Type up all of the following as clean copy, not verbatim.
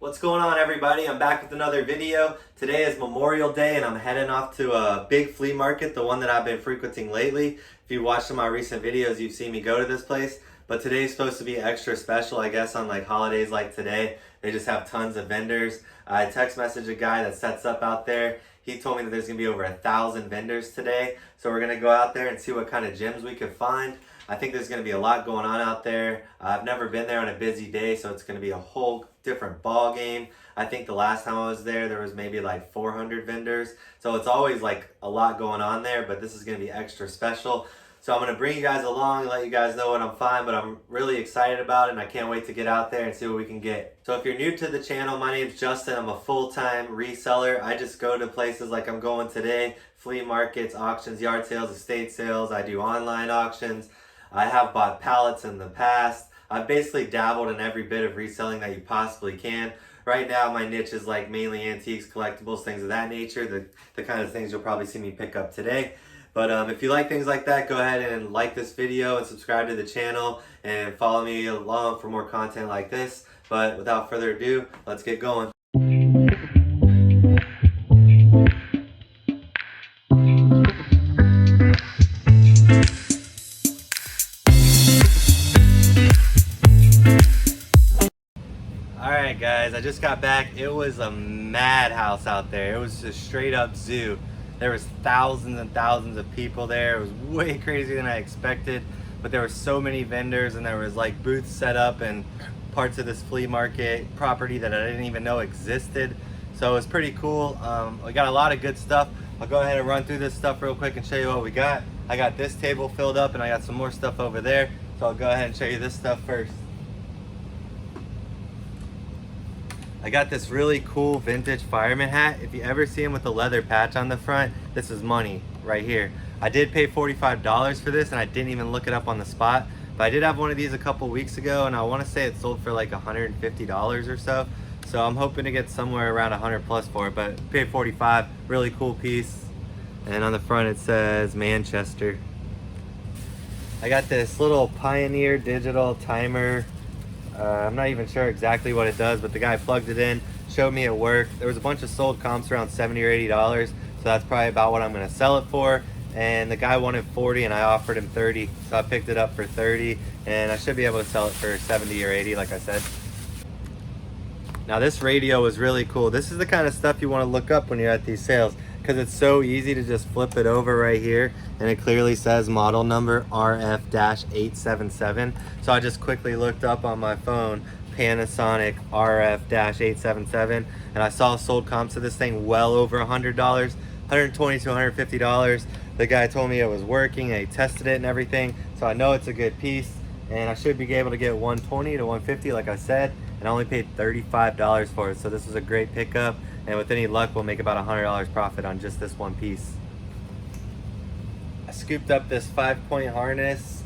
What's going on, everybody? I'm back with another video. Today is Memorial Day and I'm heading off to a big flea market, the one that I've been frequenting lately. If you watched some of my recent videos, you've seen me go to this place. But today's supposed to be extra special, I guess, on like holidays like today. They just have tons of vendors. I text messaged a guy that sets up out there. He told me that there's gonna be over 1,000 vendors today. So we're gonna go out there and see what kind of gems we can find. I think there's going to be a lot going on out there. I've never been there on a busy day, so it's going to be a whole different ball game. I think the last time I was there was maybe like 400 vendors. So it's always like a lot going on there, but this is going to be extra special. So I'm going to bring you guys along and let you guys know what I'm finding, but I'm really excited about it and I can't wait to get out there and see what we can get. So if you're new to the channel, my name's Justin. I'm a full-time reseller. I just go to places like I'm going today, flea markets, auctions, yard sales, estate sales. I do online auctions. I have bought pallets in the past. I've basically dabbled in every bit of reselling that you possibly can. Right now, my niche is like mainly antiques, collectibles, things of that nature, the kind of things you'll probably see me pick up today. But if you like things like that, go ahead and like this video and subscribe to the channel and follow me along for more content like this. But without further ado, let's get going. Alright guys, I just got back. It was a madhouse out there. It was a straight up zoo. There was thousands and thousands of people there. It was way crazier than I expected, but there were so many vendors and there was like booths set up and parts of this flea market property that I didn't even know existed. So it was pretty cool. We got a lot of good stuff. I'll go ahead and run through this stuff real quick and show you what we got. I got this table filled up and I got some more stuff over there. So I'll go ahead and show you this stuff first. I got this really cool vintage fireman hat. If you ever see him with the leather patch on the front, this is money right here. I did pay $45 for this and I didn't even look it up on the spot, but I did have one of these a couple weeks ago and I want to say it sold for like $150 or so. So I'm hoping to get somewhere around 100 plus for it, but paid 45, really cool piece. And on the front it says Manchester. I got this little Pioneer digital timer. I'm not even sure exactly what it does, but the guy plugged it in, showed me it worked. There was a bunch of sold comps around $70 or $80, so that's probably about what I'm going to sell it for. And the guy wanted 40 and I offered him 30, so I picked it up for 30 and I should be able to sell it for 70 or 80 like I said. Now this radio was really cool. This is the kind of stuff you want to look up when you're at these sales because it's so easy to just flip it over right here and it clearly says model number RF-877. So I just quickly looked up on my phone Panasonic RF-877 and I saw sold comps of this thing well over $100, $120 to $150. The guy told me it was working and he tested it and everything, so I know it's a good piece and I should be able to get 120 to 150 like I said, and I only paid $35 for it, so this was a great pickup, and with any luck we'll make about $100 profit on just this one piece. I scooped up this 5-point harness.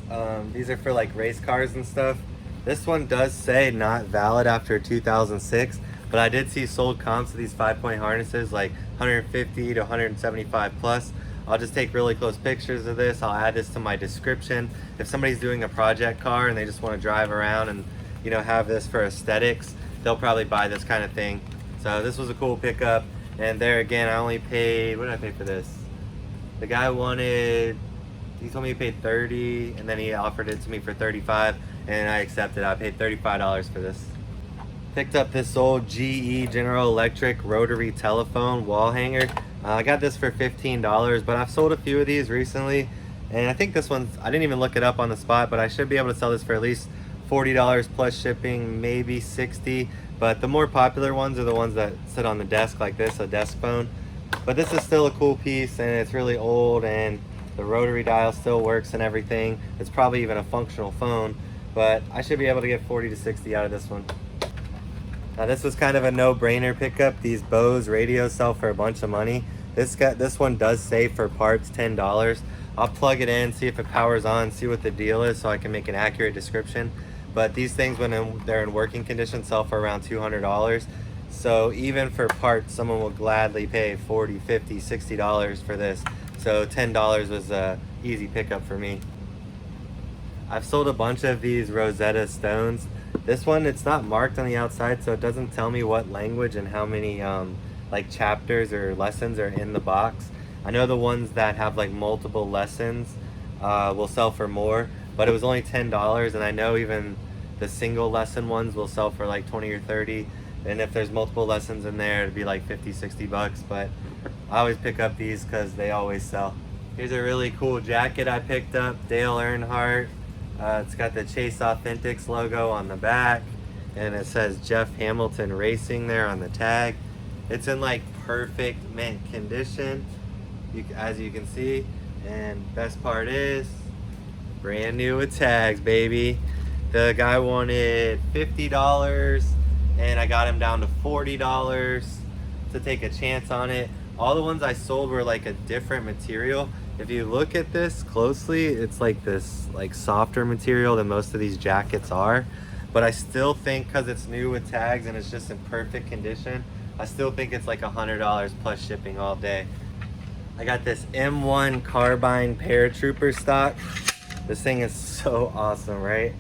These are for like race cars and stuff. This one does say not valid after 2006, but I did see sold comps of these 5-point harnesses like 150 to 175 plus. I'll just take really close pictures of this. I'll add this to my description. If somebody's doing a project car and they just want to drive around and have this for aesthetics, they'll probably buy this kind of thing. So this was a cool pickup. And there again, I only paid, what did I pay for this? The guy he told me he paid 30 and then he offered it to me for 35 and I accepted. I paid $35 for this. Picked up this old GE General Electric rotary telephone wall hanger. I got this for $15, but I've sold a few of these recently and I think this one, I didn't even look it up on the spot, but I should be able to sell this for at least $40 plus shipping, maybe $60. But the more popular ones are the ones that sit on the desk like this, a desk phone. But this is still a cool piece and it's really old and the rotary dial still works and everything. It's probably even a functional phone, but I should be able to get 40 to 60 out of this one. Now this was kind of a no-brainer pickup. These Bose radios sell for a bunch of money. This one does say for parts $10. I'll plug it in, see if it powers on, see what the deal is so I can make an accurate description. But these things, when they're in working condition, sell for around $200. So even for parts, someone will gladly pay $40, $50, $60 for this. So $10 was a easy pickup for me. I've sold a bunch of these Rosetta Stones. This one, it's not marked on the outside, so it doesn't tell me what language and how many like chapters or lessons are in the box. I know the ones that have like multiple lessons will sell for more, but it was only $10, and I know even the single lesson ones will sell for like 20 or 30, and if there's multiple lessons in there, it'd be like 50, 60 bucks, but I always pick up these because they always sell. Here's a really cool jacket I picked up, Dale Earnhardt. It's got the Chase Authentics logo on the back, and it says Jeff Hamilton Racing there on the tag. It's in like perfect mint condition, as you can see, and best part is brand new with tags, baby. The guy wanted $50, and I got him down to $40 to take a chance on it. All the ones I sold were like a different material. If you look at this closely, it's like this like softer material than most of these jackets are, but I still think because it's new with tags and it's just in perfect condition, I still think it's like $100 plus shipping all day. I got this M1 carbine paratrooper stock. This thing is so awesome, right?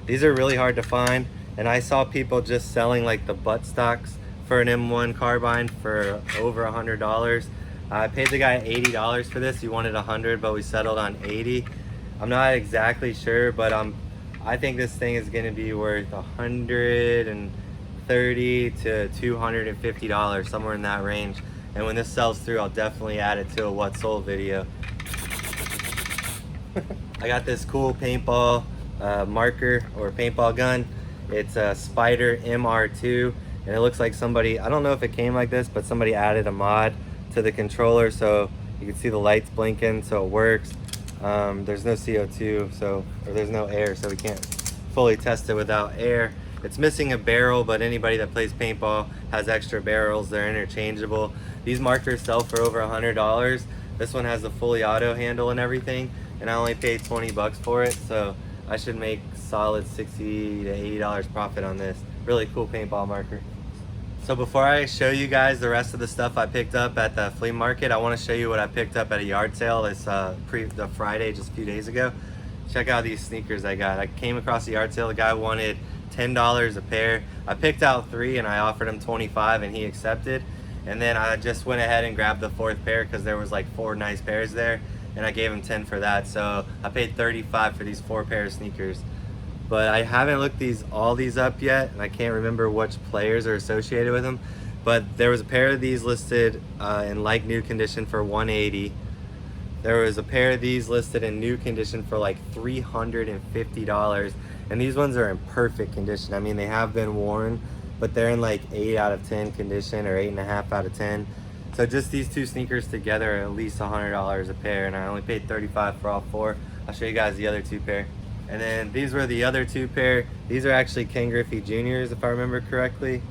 These are really hard to find, and I saw people just selling like the butt stocks for an M1 carbine for over $100. I paid the guy $80 for this. He wanted $100, but we settled on $80. I'm not exactly sure, but I think this thing is going to be worth $130 to $250, somewhere in that range. And when this sells through, I'll definitely add it to a what sold video. I got this cool paintball marker or paintball gun. It's a Spider MR2, and it looks like somebody, I don't know if it came like this, but somebody added a mod to the controller so you can see the lights blinking, so it works. There's no CO2, or there's no air, so we can't fully test it without air. It's missing a barrel, but anybody that plays paintball has extra barrels. They're interchangeable. These markers sell for over $100. This one has the fully auto handle and everything, and I only paid 20 bucks for it, so I should make solid $60 to $80 profit on this. Really cool paintball marker. So before I show you guys the rest of the stuff I picked up at the flea market, I want to show you what I picked up at a yard sale this the Friday just a few days ago. Check out these sneakers I got. I came across the yard sale. The guy wanted $10 a pair. I picked out 3 and I offered him 25 and he accepted. And then I just went ahead and grabbed the 4th pair because there was like 4 nice pairs there, and I gave him 10 for that. So I paid 35 for these 4 pair of sneakers. But I haven't looked all these up yet, and I can't remember which players are associated with them. But there was a pair of these listed in like new condition for $180. There was a pair of these listed in new condition for like $350, and these ones are in perfect condition. I mean, they have been worn, but they're in like 8 out of 10 condition, or 8.5 out of 10. So just these 2 sneakers together are at least $100 a pair, and I only paid 35 for all 4. I'll show you guys the other 2 pair. And then these were the other 2 pair. These are actually Ken Griffey Jr.'s, if I remember correctly.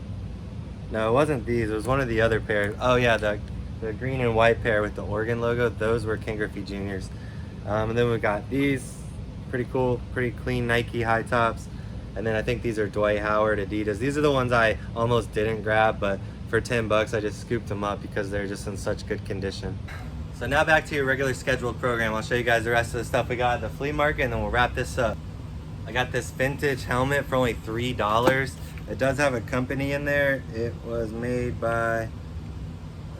No, it wasn't these. It was one of the other pairs. Oh yeah, the green and white pair with the Oregon logo. Those were Ken Griffey Jr.'s. And then we got these. Pretty cool, pretty clean Nike high tops. And then I think these are Dwight Howard Adidas. These are the ones I almost didn't grab, but for 10 bucks I just scooped them up because they're just in such good condition. So now back to your regular scheduled program. I'll show you guys the rest of the stuff we got at the flea market, and then we'll wrap this up. I got this vintage helmet for only $3. It does have a company in there. It was made by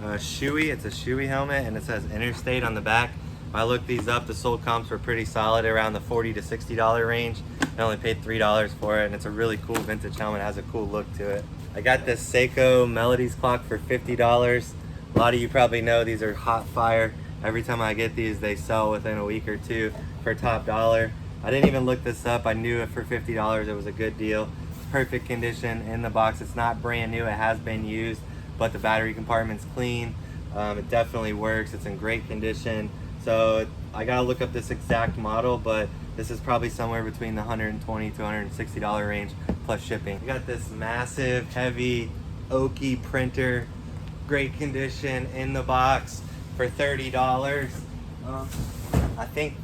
Shoei. It's a Shoei helmet, and it says Interstate on the back. I looked these up. The sold comps were pretty solid, around the $40 to $60 range. I only paid $3 for it, and it's a really cool vintage helmet. It has a cool look to it. I got this Seiko Melodies clock for $50. A lot of you probably know these are hot fire. Every time I get these, they sell within a week or 2 for top dollar. I didn't even look this up. I knew it for $50 it was a good deal. It's perfect condition in the box. It's not brand new. It has been used, but the battery compartment's clean. It definitely works. It's in great condition. So I gotta look up this exact model, but this is probably somewhere between the $120 to $160 range plus shipping. We got this massive, heavy, oaky printer. Great condition in the box for $30. I think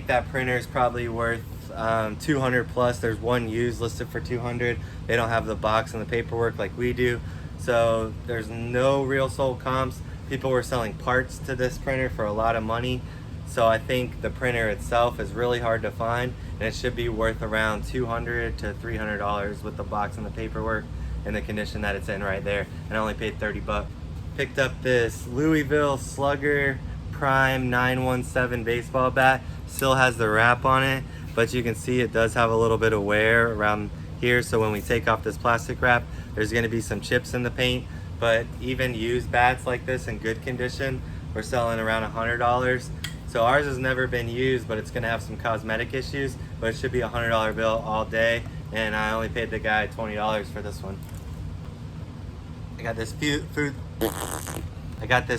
that printer is probably worth 200 plus. There's one used listed for 200. They don't have the box and the paperwork like we do, so there's no real sold comps. People were selling parts to this printer for a lot of money, So I think the printer itself is really hard to find, and it should be worth around $200 to $300 with the box and the paperwork and the condition that it's in right there. And I only paid 30 bucks. Picked up this Louisville Slugger Prime 917 baseball bat. Still has the wrap on it, but you can see it does have a little bit of wear around here. So when we take off this plastic wrap, there's gonna be some chips in the paint. But even used bats like this in good condition, we're selling around $100. So ours has never been used, but it's gonna have some cosmetic issues, but it should be a $100 bill all day. And I only paid the guy $20 for this one. I got this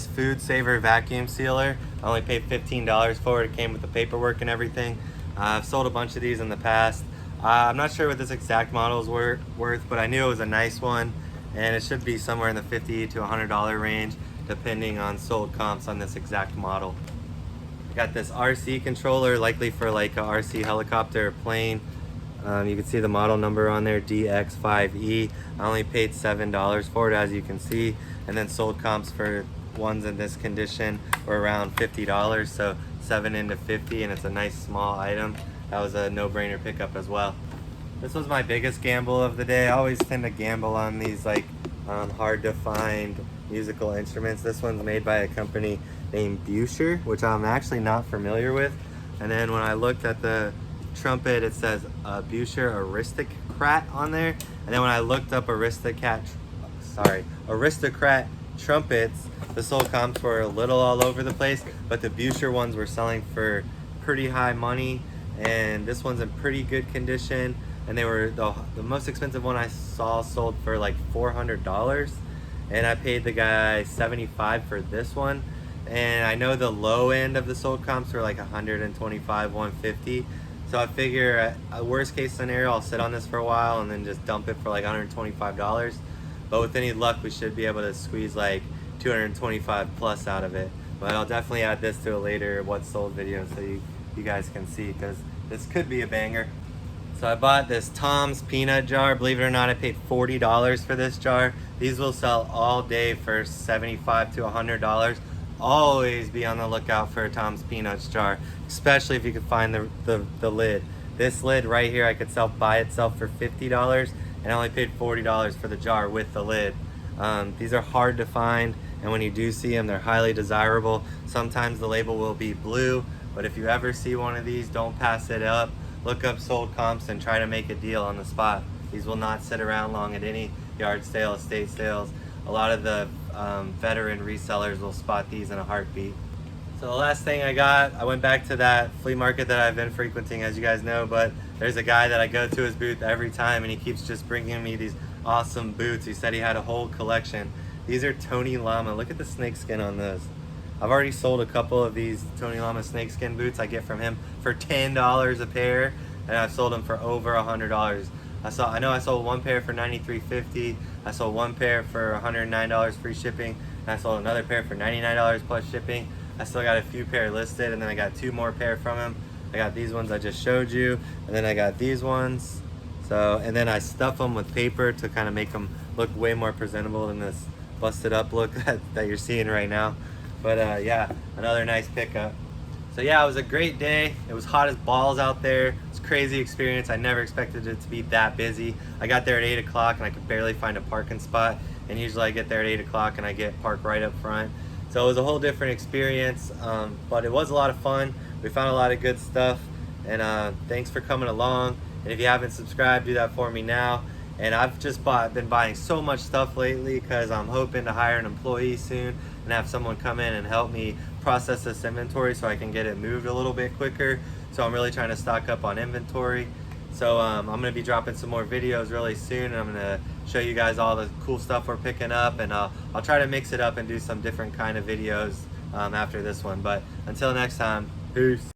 food saver vacuum sealer. I only paid $15 for it. It came with the paperwork and everything. I've sold a bunch of these in the past. I'm not sure what this exact model is worth, but I knew it was a nice one, and it should be somewhere in the $50 to $100 range, depending on sold comps on this exact model. I got this RC controller, likely for like a RC helicopter or plane. You can see the model number on there, DX5E. I only paid $7 for it, as you can see, and then sold comps for ones in this condition were around $50, so 7 into 50, and it's a nice small item. That was a no-brainer pickup as well. This was my biggest gamble of the day. I always tend to gamble on these like hard to find musical instruments. This one's made by a company named Buescher, which I'm actually not familiar with. And then when I looked at the trumpet, it says Buescher Aristocrat on there. And then when I looked up Aristocrat trumpets, the sold comps were a little all over the place, but the Buescher ones were selling for pretty high money, and this one's in pretty good condition. And they were the most expensive one I saw sold for like $400, and I paid the guy $75 for this one. And I know the low end of the sold comps were like $125, $150. So I figure a worst case scenario, I'll sit on this for a while and then just dump it for like $125. But with any luck, we should be able to squeeze like $225 plus out of it. But I'll definitely add this to a later what's sold video so you guys can see, because this could be a banger. So I bought this Tom's peanut jar. Believe it or not, I paid $40 for this jar. These will sell all day for $75 to $100. Always be on the lookout for a Tom's Peanuts jar, especially if you can find the lid. This lid right here I could sell by itself for $50, and I only paid $40 for the jar with the lid. These are hard to find, and when you do see them, they're highly desirable. Sometimes the label will be blue, but if you ever see one of these, don't pass it up. Look up sold comps and try to make a deal on the spot. These will not sit around long at any yard sale, estate sales. A lot of the veteran resellers will spot these in a heartbeat. So the last thing I got, I went back to that flea market that I've been frequenting, as you guys know, but there's a guy that I go to his booth every time, and he keeps just bringing me these awesome boots. He said he had a whole collection. These are Tony Lama. Look at the snakeskin on those. I've already sold a couple of these Tony Lama snakeskin boots I get from him for $10 a pair, and I've sold them for over $100. I know I sold one pair for $93.50. I sold one pair for $109 free shipping, and I sold another pair for $99 plus shipping. I still got a few pair listed, and then I got 2 more pair from him. I got these ones I just showed you, and then I got these ones. So, and then I stuff them with paper to kind of make them look way more presentable than this busted up look that you're seeing right now. But yeah, another nice pickup. So yeah, it was a great day. It was hot as balls out there. It's a crazy experience. I never expected it to be that busy. I got there at 8 o'clock and I could barely find a parking spot. And usually I get there at 8 o'clock and I get parked right up front. So it was a whole different experience, but it was a lot of fun. We found a lot of good stuff, and thanks for coming along. And if you haven't subscribed, do that for me now. And I've just been buying so much stuff lately because I'm hoping to hire an employee soon and have someone come in and help me process this inventory so I can get it moved a little bit quicker. So I'm really trying to stock up on inventory. So I'm going to be dropping some more videos really soon, and I'm going to show you guys all the cool stuff we're picking up, and I'll try to mix it up and do some different kind of videos after this one. But until next time, peace.